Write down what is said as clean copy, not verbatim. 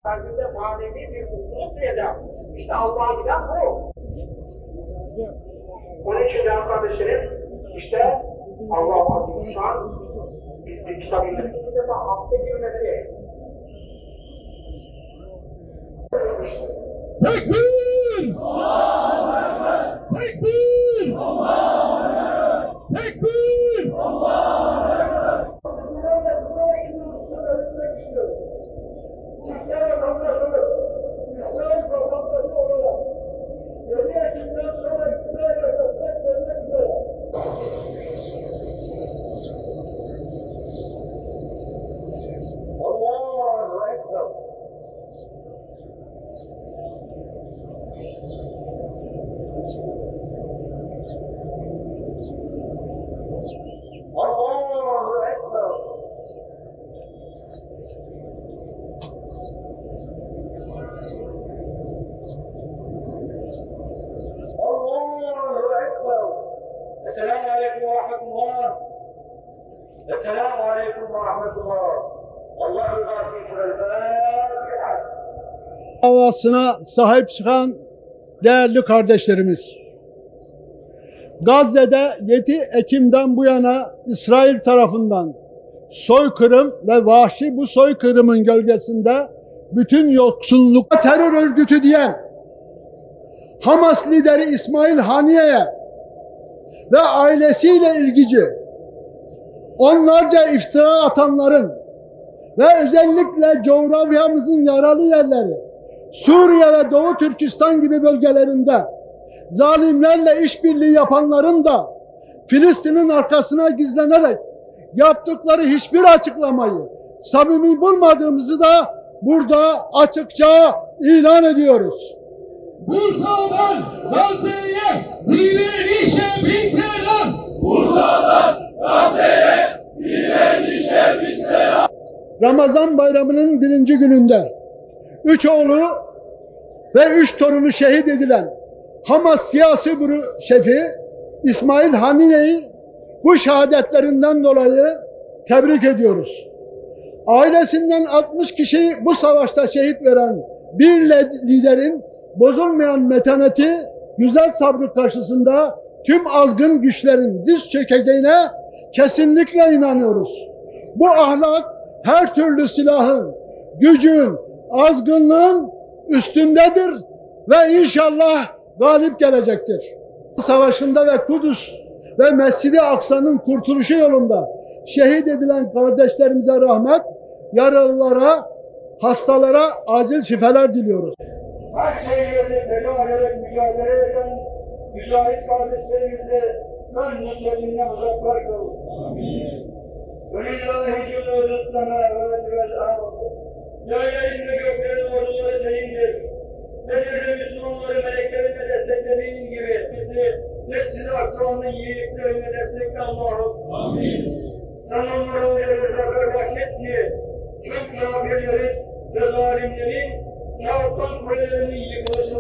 kalbinde manevi bir mutluluk duyacak. İşte Allah'a giden bu. Onun için değerli kardeşlerim, işte Allah-u Azimuşşan bir kitabıyla bir defa hapse girmesi. Tekbir! Allahu Ekber! Tekbir! Allahu Ekber! Tekbir! Allahu Ekber! Türkiye vatandaşı, İsrail vatandaşı olarak 7 Ekim'den sonra İsrail'e destek vermek üzere. Allahu Ekber. Allahu Ekber. Esselamu Aleyküm ve Rahmetullah. Esselamu Aleyküm ve Rahmetullah. Allah rızası için Fatiha. Davasına sahip çıkan değerli kardeşlerimiz, Gazze'de 7 Ekim'den bu yana İsrail tarafından soykırım ve vahşi bu soykırımın gölgesinde bütün yoksulluk terör örgütü diyen Hamas lideri İsmail Haniye'ye ve ailesiyle ilgili onlarca iftira atanların ve özellikle coğrafyamızın yaralı yerleri Suriye ve Doğu Türkistan gibi bölgelerinde zalimlerle işbirliği yapanların da Filistin'in arkasına gizlenerek yaptıkları hiçbir açıklamayı samimi bulmadığımızı da burada açıkça ilan ediyoruz. Bursa'dan Gazze'ye direnişe bin selam. Bursa'dan Gazze'ye direnişe bin selam. Ramazan bayramının 1. gününde 3 oğlu ve 3 torunu şehit edilen Hamas siyasi büro şefi İsmail Haniye'yi bu şehadetlerinden dolayı tebrik ediyoruz. Ailesinden 60 kişiyi bu savaşta şehit veren bir liderin bozulmayan metaneti, güzel sabrı karşısında tüm azgın güçlerin diz çökeceğine kesinlikle inanıyoruz. Bu ahlak her türlü silahın, gücün, azgınlığın üstündedir ve inşallah galip gelecektir. Savaşında ve Kudüs ve Mescid-i Aksa'nın kurtuluşu yolunda şehit edilen kardeşlerimize rahmet, yaralılara, hastalara acil şifalar diliyoruz. Her şeyleri feda ederek mücadele eden mücahit kardeşlerimize sen musliminden uzaklar kalın. Velillahi cüzûrü semâvâti vel ard. Yeryüzünde göklerin orduları senindir. Belirli Müslümanları meleklerine desteklediğin gibi bizi Mescid-i Aksa'nın yiğitlerine destekle Allah'ım. Amin. Sen onlara öyle zafer bahşet ki tüm kafirlerin ve zalimlerin kağıttan kulelerinin yıkılışı